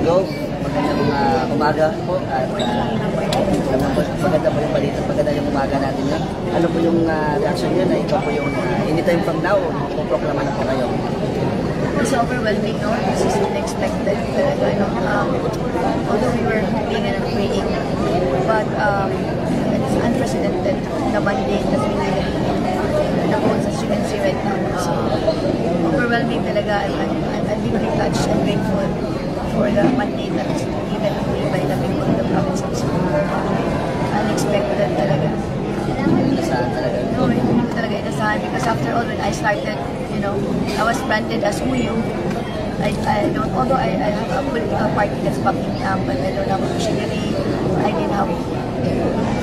Go, magandang umaga po at maganda po yung balita, maganda yung umaga natin yan. Ano po yung reaction nyo na ito po yung anytime from now, puproklama na po kayo? It's overwhelming, no? This is unexpected talaga, no? Although we were hoping and praying, but it's unprecedented, the mandate that we the votes, as you can see right now. So, overwhelming talaga. I'm deeply touched and grateful for the mandate that is given to me by the people of the province of Cebu. Unexpected talaga. Inasahan talaga? No, hindi ko talaga inasahan because after all, when I started, you know, I was branded as Uyu. I don't, although I have a political party that's backing me up, but I don't have a machinery. I didn't have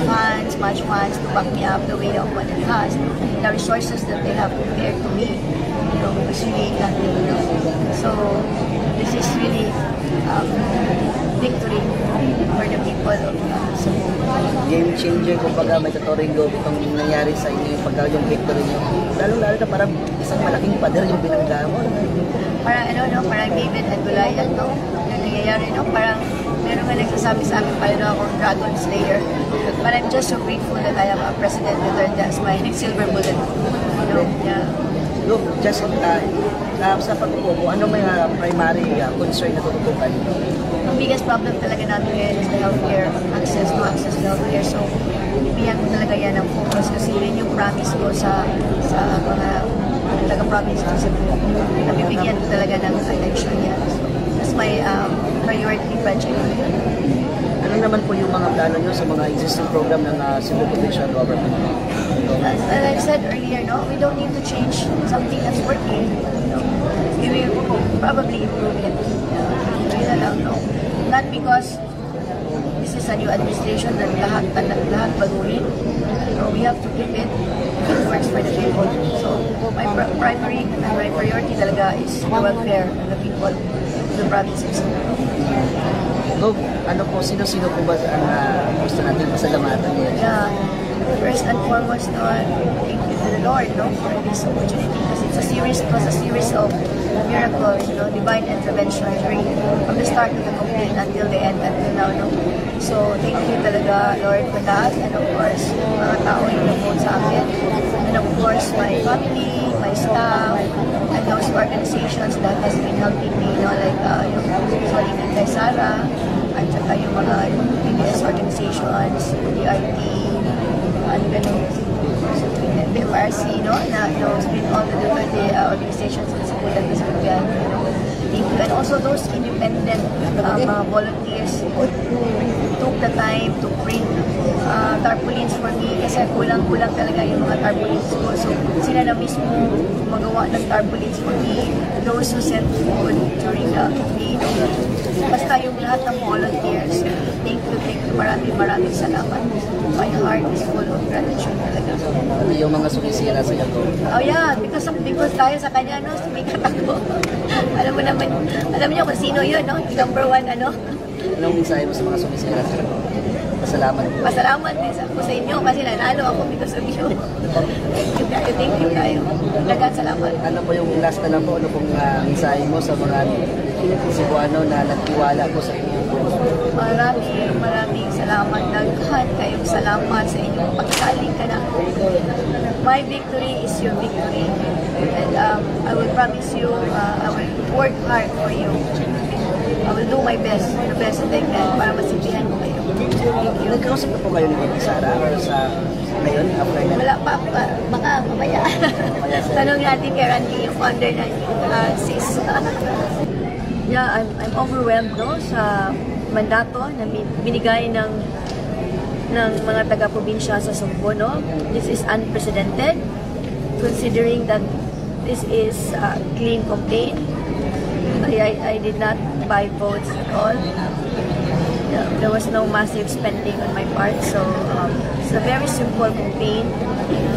fans, much fans to back me up the way of what it has. The resources that they have compared to me, you know, was really nothing, you know. So, this is really victory for the people of Cebu. Game changer, kumbaga may tuturingo itong nangyari sa inyo yung pagka yung victory nyo. Lalo-lalo na parang isang malaking pader yung binangga mo. Parang ano, no, parang David and Goliath, no? Yung nangyayari, no? Parang meron nga nagsasabi sa akin, parang akong Dragon Slayer. But I'm just so grateful that I have a president that turned as my silver bullet. You know, yeah. Look, just sa pag-upo, ano may primary concern na tututukan? Ang biggest problem talaga namin ngayon is the healthcare, access to healthcare. So, bibigyan ko talaga yan ng focus kasi yun yung promise ko sa mga taga-province ng Cebu. Nabibigyan ko talaga ng attention yan. So, that's my priority project. Ano naman po yung mga plano nyo sa mga existing program ng Cebu Provincial Government? As I said earlier, no, we don't need to change something that's working. You know, we will probably improve it. Yun na lang, no? Not because this is a new administration that lahat baguhin. No, we have to keep it if it works for the people. So my priority talaga is the welfare of the people of the provinces. So, ano po, sino-sino po ba ang gusto natin pasalamatan niya? Yeah. First and foremost, no, thank you to the Lord, no, for this opportunity because it was a series of miracles, you know, divine intervention from the start to the complete until the end, until now, no. So, thank you talaga, Lord, for that, and of course, mga tao yung nag-vote sa akin, and of course, my family, my staff, and those organizations that has been helping me, you know, like yung Solid kay Sara, at saka yung mga PBS organizations, DRT, and gano'n, BFRC, no, na, you know, it's been all the different organizations in Cebu that is bigyan, you know. Thank you. And also those independent volunteers who took the time to print tarpaulins for me kasi kulang-kulang talaga yung mga tarpaulins ko. So, sila na mismo magawa ng tarpaulins for me. Those who sent food during the campaign. Basta yung lahat ng volunteers, thank you, maraming salamat. My heart is full of gratitude talaga. Yung mga sumisira sa iyo? Oh yeah, because tayo sa kanya, no, sumikat ako. alam niyo kung sino yun, no? Number one, ano? Anong mensahe mo sa mga sumisira sa iyo? Pasalamat po. Pasalamat din ako sa inyo kasi nanalo ako because of you. Thank you kayo. Dagan salamat. Ano po yung last na lang po, ano pong mensahe mo sa mga Cebuano na nagtiwala po sa inyo? Maraming salamat. Daghan kayong salamat sa inyong pagsaling ka na. My victory is your victory. And I will promise you, I will work hard for you. I will do my best, the best that I can para masintihan ko kayo. Thank you. Nagkausap na po kayo ni Sara or sa ngayon? Wala pa, baka mamaya. Tanong natin kay Randy, yung founder ng SIS. Yeah, I'm overwhelmed, no, sa mandato na binigay ng mga taga-probinsya sa Cebu, no. This is unprecedented considering that this is a clean campaign. I did not buy votes at all. There was no massive spending on my part, so it's a very simple campaign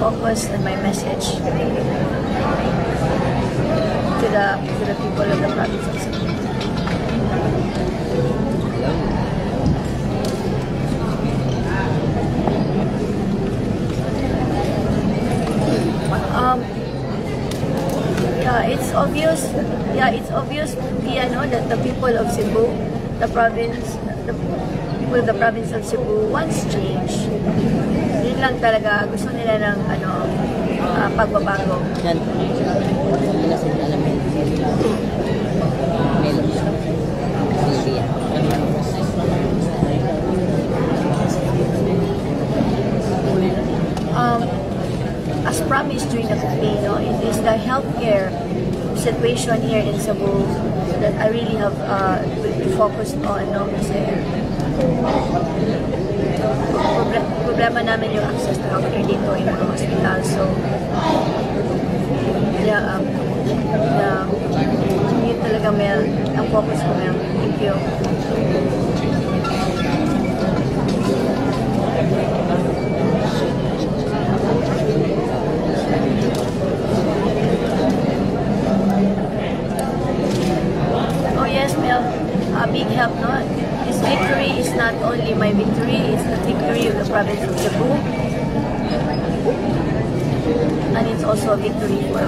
focused on my message to the people of the province of Cebu. It's obvious that the people of Cebu the province, the people of the province of Cebu wants change. Yun lang talaga, gusto nila ng pagbabago. Yan. Hindi na sila alam yun. Melon. Sylvia. As promised during the campaign, it is the healthcare situation here in Cebu that I really have focused on, kasi problema namin yung access to healthcare dito in mga hospital. So, yun talaga, Mel, ang focus ko, Mel. Thank you. Oh yes, Mel, a big help, no? This victory is not only my victory, it's the victory of the province of Cebu. And it's also a victory for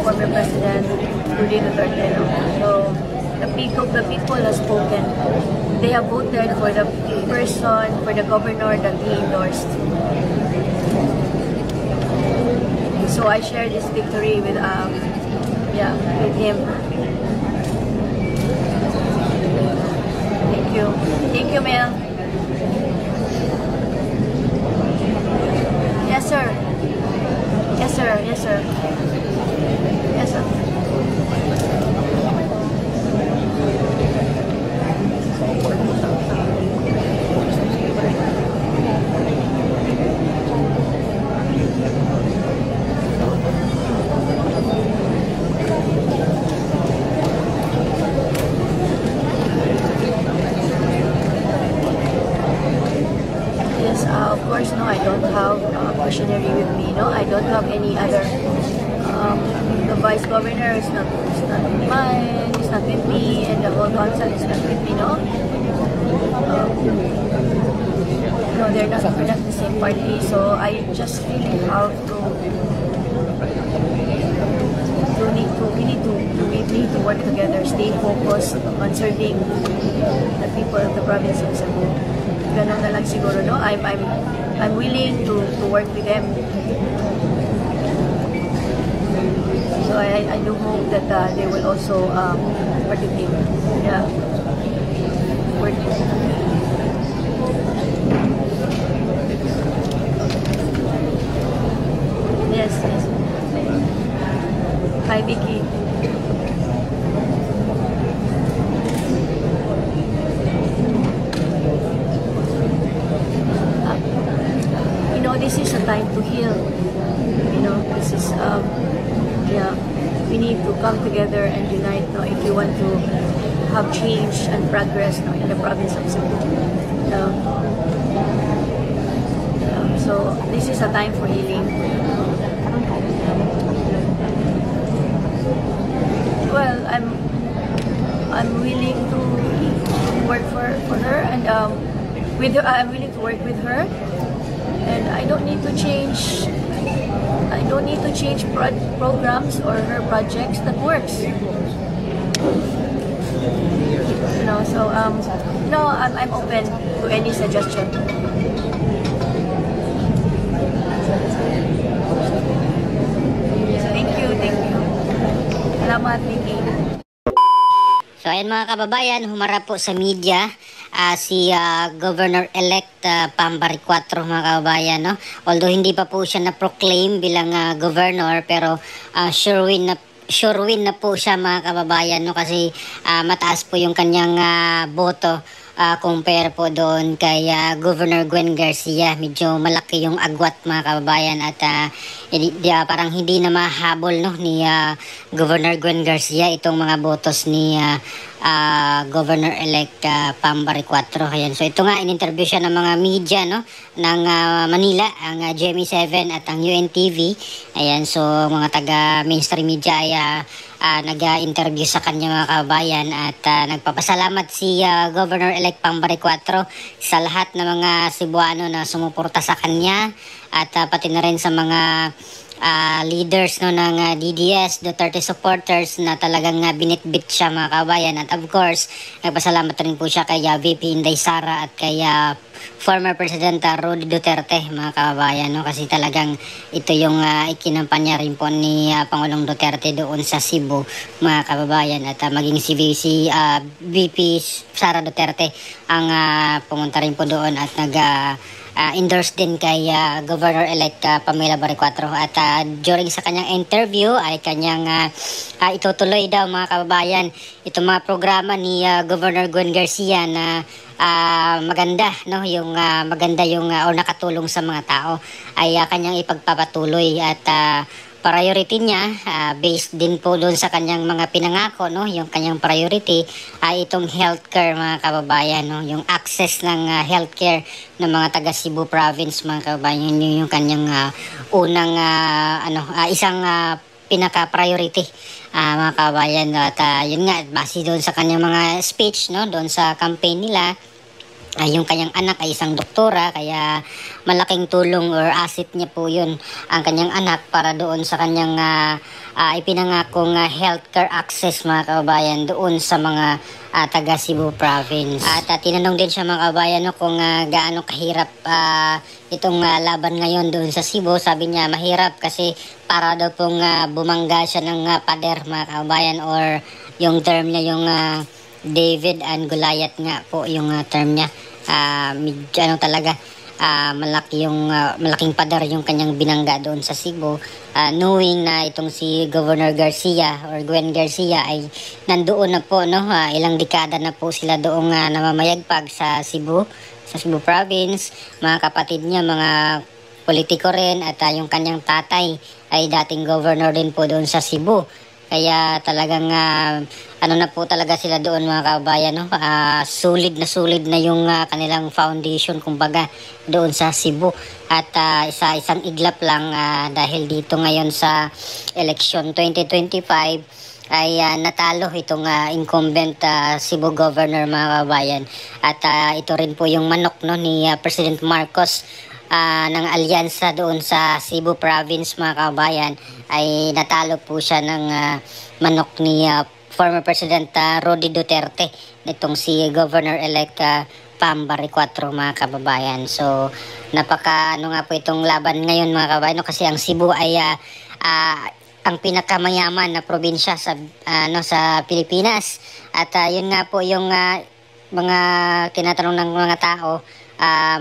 former President Rudy Duterte. No? So the people have spoken. They have voted for the person, for the governor that he endorsed. So I share this victory with him. Thank you. Thank you, Mel. Yes, sir. Yes, sir. Yes, sir. Yes, sir. Of course, no, I don't have machinery with me. No, I don't have any other. The vice governor is not mine. It's not with me, and the whole council is not with me. No, no, we're not the same party. So I just really have to. We need to work together, stay focused on serving the people of the province of Cebu. Ganun na lang siguro, no? I'm willing to work with them. So I do hope that they will also participate. Yeah. Work. Yes, yes. Hi, Vicky. This is a time to heal. This is we need to come together and unite. No, if you want to have change and progress, no, in the province of Cebu. So this is a time for healing. Well, I'm willing to work for her, and with her, I'm willing to work with her. And I don't need to change. I don't need to change programs or her projects that works. So I'm open to any suggestion. Thank you. Salamat, Vicky. So ayan mga kababayan, humarap po sa media si Governor-elect Pambari 4 mga kababayan, no? Although hindi pa po siya na-proclaim bilang governor, pero sure win na po siya mga kababayan, no? Kasi mataas po yung kanyang boto compare po doon kay Governor Gwen Garcia. Medyo malaki yung agwat mga kababayan, at parang hindi na mahabol, no, ni Governor Gwen Garcia itong mga botos ni Governor-elect Pambari 4. Ayan. So ito nga, in-interview siya ng mga media, no, ng Manila, ang GMA7 at ang UNTV. Ayan, so mga taga mainstream media ay nag-interview sa kanya mga kababayan, at nagpapasalamat si Governor-elect Pambari 4 sa lahat ng mga Cebuano na sumuporta sa kanya, at pati na rin sa mga leaders no ng DDS, Duterte supporters na talagang binitbit siya mga kabayan. At of course, nagpasalamat rin po siya kay VP Inday Sara at kay former President Roddy Duterte mga kabayan, no? Kasi talagang ito yung ikinampanya rin po ni Pangulong Duterte doon sa Cebu mga kababayan. At maging si VP Sara Duterte ang pumunta rin po doon at endorse din kay Governor-elect Pamela Baricuatro. At during sa kanyang interview ay kanyang itutuloy daw mga kababayan itong mga programa ni Governor Gwen Garcia na maganda, no, yung maganda yung o nakatulong sa mga tao ay kanyang ipagpapatuloy. At priority niya based din po doon sa kanyang mga pinangako, no, yung kanyang priority ay itong healthcare mga kababayan, no, yung access ng healthcare ng mga taga Cebu province mga kababayan. Yun yung kanyang unang isang pinaka-priority mga kababayan. At yun nga, base doon sa kanyang mga speech, no, doon sa campaign nila, yung kanyang anak ay isang doktora, kaya malaking tulong or asset niya po yun ang kanyang anak para doon sa kanyang ipinangakong healthcare access mga kababayan doon sa mga taga Cebu province. At tinanong din siya mga kababayan, no, kung gaano kahirap itong laban ngayon doon sa Cebu. Sabi niya mahirap kasi para daw pong bumangga siya ng pader mga kababayan, or yung term niya yung David and Goliath nga po yung term niya. Medyo talaga malaking pader yung kanyang binangga doon sa Cebu, knowing na itong si Governor Garcia or Gwen Garcia ay nandoon na po, no, ilang dekada na po sila doong namamayagpag sa Cebu province. Mga kapatid niya mga politiko rin, at yung kanyang tatay ay dating governor din po doon sa Cebu. Kaya talagang na po talaga sila doon mga kababayan, no? Solid na yung kanilang foundation kumbaga doon sa Cebu. At isang iglap lang dahil dito ngayon sa election 2025 ay natalo itong incumbent Cebu governor mga kababayan. At ito rin po yung manok, no, ni President Marcos ng alyansa doon sa Cebu province mga kababayan, ay natalo po siya ng manok ni former President Roddy Duterte, nitong si Governor-elect Pam Baricuatro mga kababayan. So napaka nga po itong laban ngayon mga kababayan, no, kasi ang Cebu ay ang pinakamayaman na probinsya sa sa Pilipinas. At yun nga po yung mga tinatanong ng mga tao,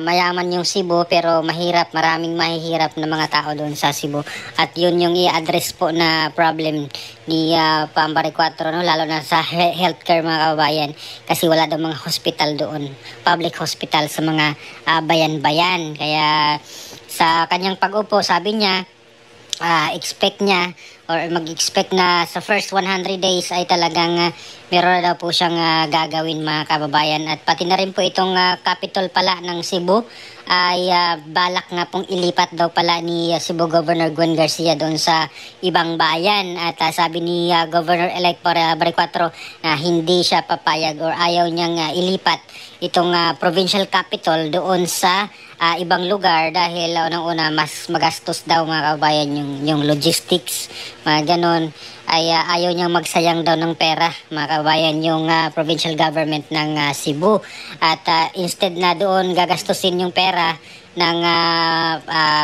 mayaman yung Cebu pero maraming mahihirap na mga tao doon sa Cebu. At yun yung i-address po na problem ni Pam Baricuatro, no, lalo na sa healthcare mga kababayan, kasi wala daw mga hospital doon, public hospital sa mga bayan-bayan. Kaya sa kanyang pag-upo, sabi niya expect niya or mag-expect na sa first 100 days ay talagang meron na daw po siyang gagawin mga kababayan. At pati na rin po itong capital pala ng Cebu ay balak nga pong ilipat daw pala ni Cebu Governor Gwen Garcia doon sa ibang bayan. At sabi ni Governor-elect Baricuatro na hindi siya papayag or ayaw niyang ilipat itong provincial capital doon sa ibang lugar dahil unang-una mas magastos daw mga kababayan yung logistics, mga ganon. Ay ayaw niyang magsayang daw ng pera mga kababayan yung provincial government ng Cebu. At instead na doon gagastusin yung pera ng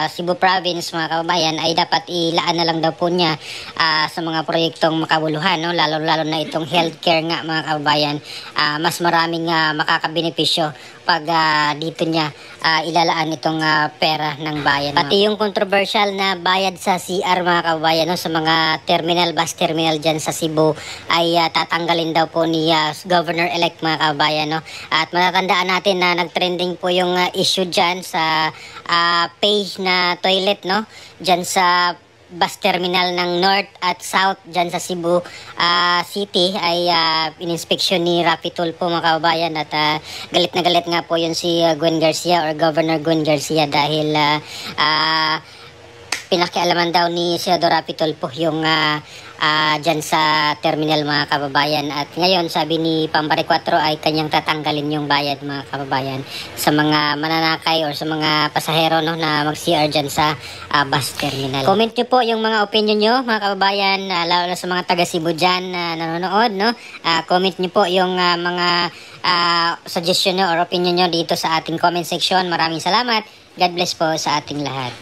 Cebu province mga kababayan, ay dapat ilaan na lang daw po niya sa mga proyektong makabuluhan, no? Lalo na itong healthcare nga mga kababayan. Mas maraming makakabenepisyo pag dito niya ilalaan itong pera ng bayan. Pati yung controversial na bayad sa CR mga kababayan, no, sa mga bus terminal dyan sa Cebu ay tatanggalin daw po ni Governor-elect mga kababayan, no? At matatandaan natin na nagtrending po yung issue dyan sa page na toilet, no, dyan sa bus terminal ng North at South dyan sa Cebu City ay ininspeksyon ni Rapi Tulfo mga kababayan. At galit na galit nga po yun si Gwen Garcia or Governor Gwen Garcia dahil pinakialaman daw ni Senador Rapi Tulfo yung dyan sa terminal mga kababayan. At ngayon sabi ni Pambari 4 ay kanyang tatanggalin yung bayad mga kababayan sa mga mananakay or sa mga pasahero no, na mag-CR dyan sa bus terminal. Comment nyo po yung mga opinion nyo mga kababayan, lalo sa mga taga Cebu dyan na nanonood. No? Comment nyo po yung mga suggestion nyo or opinion nyo dito sa ating comment section. Maraming salamat. God bless po sa ating lahat.